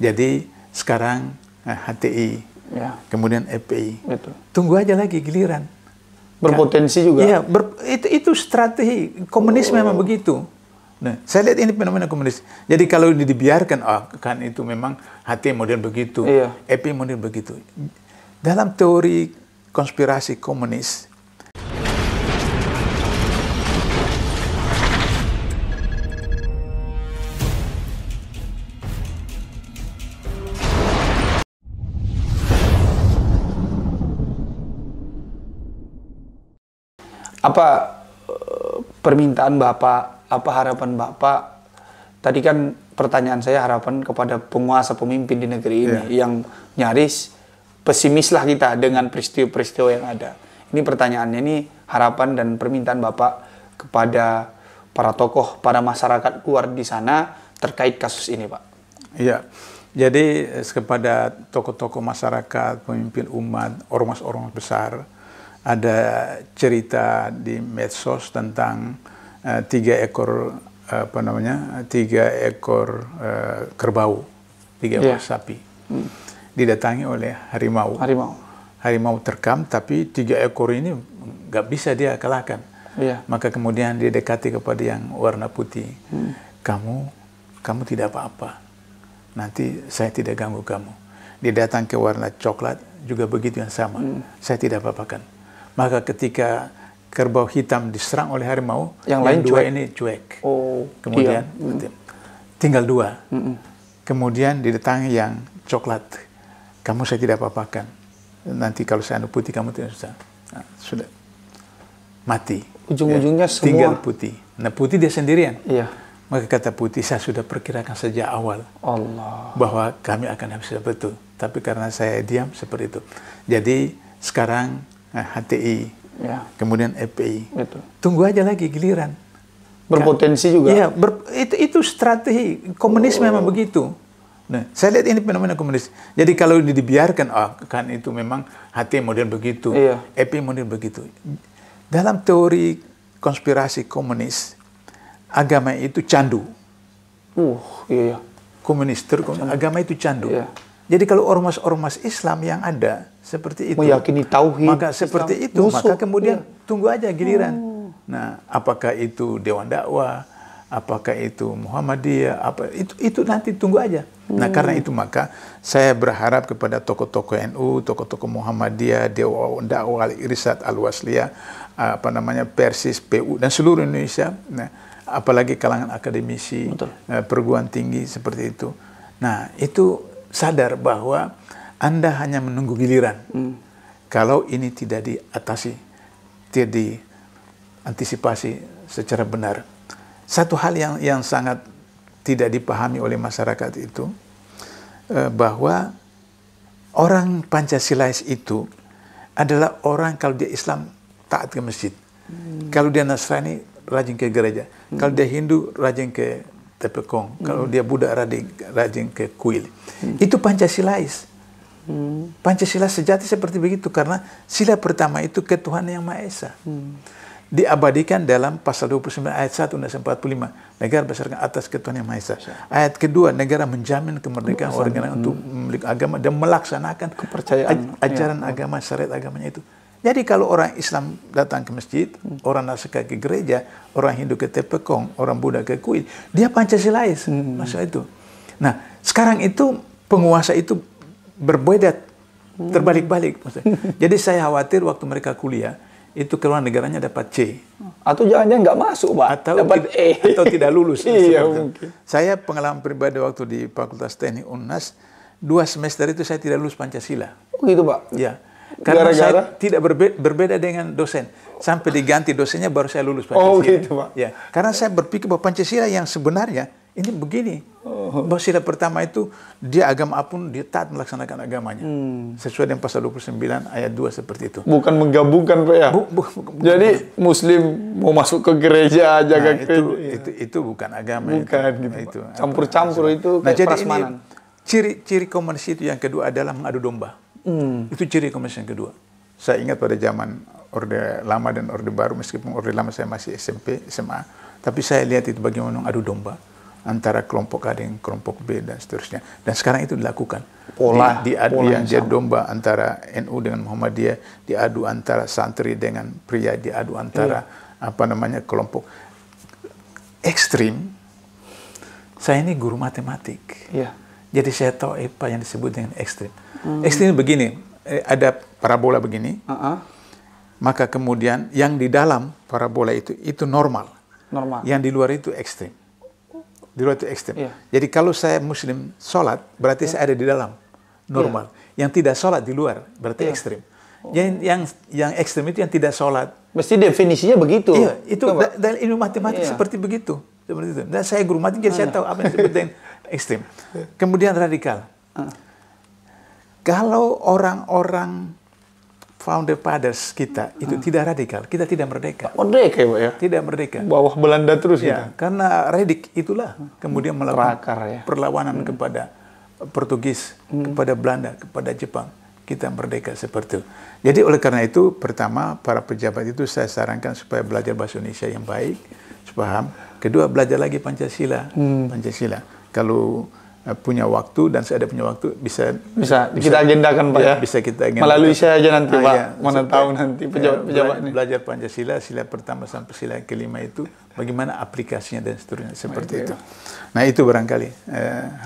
Jadi sekarang HTI, Ya. kemudian FPI. Betul. Tunggu aja lagi giliran. Berpotensi juga. Iya, itu strategi komunis memang begitu. Nah, saya lihat ini fenomena komunis. Jadi kalau ini dibiarkan, kan itu memang HTI model begitu, Iya. FPI model begitu. Dalam teori konspirasi komunis, Apa permintaan Bapak, apa harapan Bapak? Tadi kan pertanyaan saya harapan kepada penguasa pemimpin di negeri ini yang nyaris pesimis lah kita dengan peristiwa-peristiwa yang ada. Ini pertanyaannya, ini harapan dan permintaan Bapak kepada para tokoh, para masyarakat luar di sana terkait kasus ini, Pak. Iya. Jadi kepada tokoh-tokoh masyarakat, pemimpin umat, ormas-ormas besar, ada cerita di medsos tentang 3 ekor kerbau, 3 ekor sapi didatangi oleh harimau. Harimau terkam, tapi 3 ekor ini nggak bisa dia kalahkan. Maka kemudian dia dekati kepada yang warna putih. Kamu tidak apa-apa. Nanti saya tidak ganggu kamu. Dia datang ke warna coklat juga begitu yang sama. Saya tidak apa-apakan. Maka ketika kerbau hitam diserang oleh harimau, yang lain 2 ini cuek. Kemudian tinggal 2. Kemudian didatangi yang coklat. Kamu saya tidak apa-apakan. Nanti kalau saya putih kamu tidak susah. Nah, sudah mati. Ujung-ujungnya semua tinggal putih. Nah, putih dia sendirian. Iya. Maka kata putih, saya sudah perkirakan sejak awal bahwa kami akan habis betul. Tapi karena saya diam seperti itu. Jadi sekarang HTI, kemudian FPI. Tunggu aja lagi giliran. Berpotensi juga. Iya, itu strategi komunis memang begitu. Nah, saya lihat ini fenomena komunis. Jadi kalau ini dibiarkan, kan itu memang HTI model begitu, FPI model begitu. Dalam teori konspirasi komunis, agama itu candu. Komunis, agama itu candu. Jadi kalau ormas-ormas Islam yang ada seperti itu, meyakini tauhid, maka seperti itu, maka kemudian tunggu aja giliran. Nah, apakah itu Dewan Dakwah, apakah itu Muhammadiyah, itu nanti tunggu aja. Nah, karena itu maka saya berharap kepada tokoh-tokoh NU, tokoh-tokoh Muhammadiyah, Dewan Dakwah, Al-Irsyad, Al-Wasliyah, Persis, PU dan seluruh Indonesia. Nah, apalagi kalangan akademisi, perguruan tinggi seperti itu. Nah, itu sadar bahwa Anda hanya menunggu giliran. Kalau ini tidak diatasi, tidak diantisipasi secara benar. Satu hal yang sangat tidak dipahami oleh masyarakat itu, bahwa orang Pancasilais itu adalah orang kalau dia Islam taat ke masjid. Kalau dia Nasrani rajin ke gereja. Kalau dia Hindu rajin ke tepekong. Kalau dia Buddha rajin ke kuil. Itu Pancasilais. Pancasila sejati seperti begitu karena sila pertama itu ketuhanan yang Maha Esa. Diabadikan dalam pasal 29 ayat 1 Undang-Undang 45. Negara berdasarkan atas ketuhanan yang Maha Esa. Ayat kedua, negara menjamin kemerdekaan warga negara untuk memiliki agama dan melaksanakan kepercayaan ajaran agama, syariat agamanya itu. Jadi kalau orang Islam datang ke masjid, orang Nasrani ke gereja, orang Hindu ke tepekong, orang Buddha ke kuil, dia Pancasilais, maksud itu. Nah, sekarang itu penguasa itu berbeda, terbalik-balik. Jadi saya khawatir waktu mereka kuliah, itu keluar negaranya dapat C. Atau jangan-jangan nggak masuk, Pak. Atau dapat E. Atau tidak lulus. Iya, mungkin. Saya pengalaman pribadi waktu di Fakultas Teknik UNAS, 2 semester itu saya tidak lulus Pancasila. Oh gitu, Pak? Ya. Karena saya tidak berbeda dengan dosen. Sampai diganti dosennya baru saya lulus Pancasila. Oh gitu, Pak? Ya. Karena saya berpikir bahwa Pancasila yang sebenarnya ini begini. Bahwa sila pertama itu dia agama apapun dia taat melaksanakan agamanya. Sesuai dengan pasal 29 ayat 2 seperti itu. Bukan menggabungkan, Pak ya? Jadi Muslim mau masuk ke gereja, jaga itu bukan agama. Bukan gitu. Campur-campur itu kayak prasmanan. Ciri komunis itu yang kedua adalah mengadu domba. Itu ciri komunis yang kedua. Saya ingat pada zaman Orde Lama dan Orde Baru, meskipun Orde Lama saya masih SMP, SMA, tapi saya lihat itu bagaimana adu domba. antara kelompok A dengan kelompok B dan seterusnya. Dan sekarang itu dilakukan. Pola Dia domba antara NU dengan Muhammadiyah, diadu antara santri dengan pria, diadu antara kelompok ekstrim. Saya ini guru matematik. Jadi saya tahu apa yang disebut dengan ekstrim. Ekstrim begini, ada parabola begini. Maka kemudian yang di dalam parabola itu normal. Yang di luar itu ekstrim. Di luar itu ekstrim. Jadi kalau saya muslim sholat, berarti saya ada di dalam normal. Yang tidak sholat di luar, berarti ekstrim. Yang ekstrim itu yang tidak sholat. Mesti definisinya begitu. Iya, itu dalam ilmu matematik seperti begitu. Seperti itu. Dan saya guru matematik, jadi saya tahu apa yang disebut dengan ekstrim. Kemudian radikal. Kalau orang-orang founder fathers kita itu tidak radikal, kita tidak merdeka. Merdeka ya, Pak ya? Tidak merdeka. Bawah Belanda terus ya. Karena Redik itulah kemudian melakukan perlawanan kepada Portugis, kepada Belanda, kepada Jepang. Kita merdeka seperti itu. Jadi oleh karena itu, pertama para pejabat itu saya sarankan supaya belajar bahasa Indonesia yang baik, paham. Kedua, belajar lagi Pancasila. Pancasila. Kalau punya waktu dan saya ada punya waktu bisa kita agendakan Pak ya. Bisa kita agendakan. Melalui saya aja nanti Pak. Ya, mana tahu nanti pejabat-pejabat ini. Belajar Pancasila, sila pertama sampai sila kelima itu bagaimana aplikasinya dan seterusnya seperti itu. Nah itu barangkali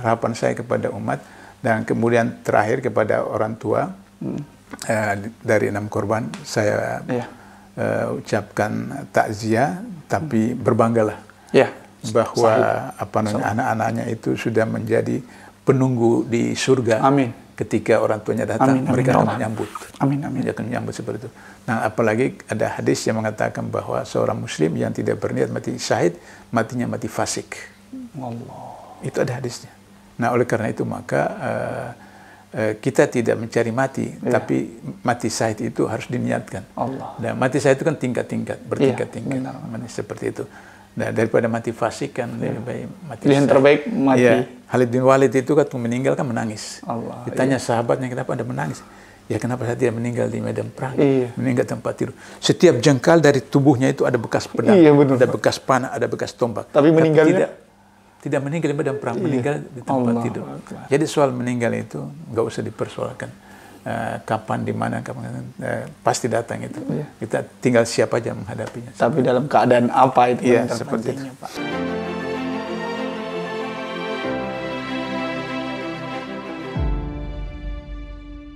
harapan saya kepada umat dan kemudian terakhir kepada orang tua dari 6 korban saya ucapkan takziah tapi berbanggalah. Bahwa anak-anaknya itu sudah menjadi penunggu di surga. Amin. Ketika orang tuanya datang, mereka akan menyambut. Amin. Mereka akan menyambut seperti itu. Nah, apalagi ada hadis yang mengatakan bahwa seorang muslim yang tidak berniat mati syahid, matinya mati fasik. Allah. Itu ada hadisnya. Nah, oleh karena itu maka kita tidak mencari mati, tapi mati syahid itu harus diniatkan. Allah. Dan mati syahid itu kan tingkat-tingkat, bertingkat-tingkat. Seperti itu. Nah, daripada mati fasik kan lebih baik mati. Pilihan terbaik mati. Ya, Khalid bin Walid itu kan meninggal kan menangis. Allah. Ditanya sahabatnya kenapa Anda menangis? Ya kenapa saya tidak meninggal di medan perang? Meninggal tempat tidur. Setiap jengkal dari tubuhnya itu ada bekas pedang, ada bekas panah, ada bekas tombak. Tapi meninggalnya tidak meninggal di medan perang, meninggal di tempat tidur. Jadi soal meninggal itu nggak usah dipersoalkan. Kapan, di mana, pasti datang itu. Kita tinggal siap aja menghadapinya. Tapi dalam keadaan apa itu yang seperti itu. Pak.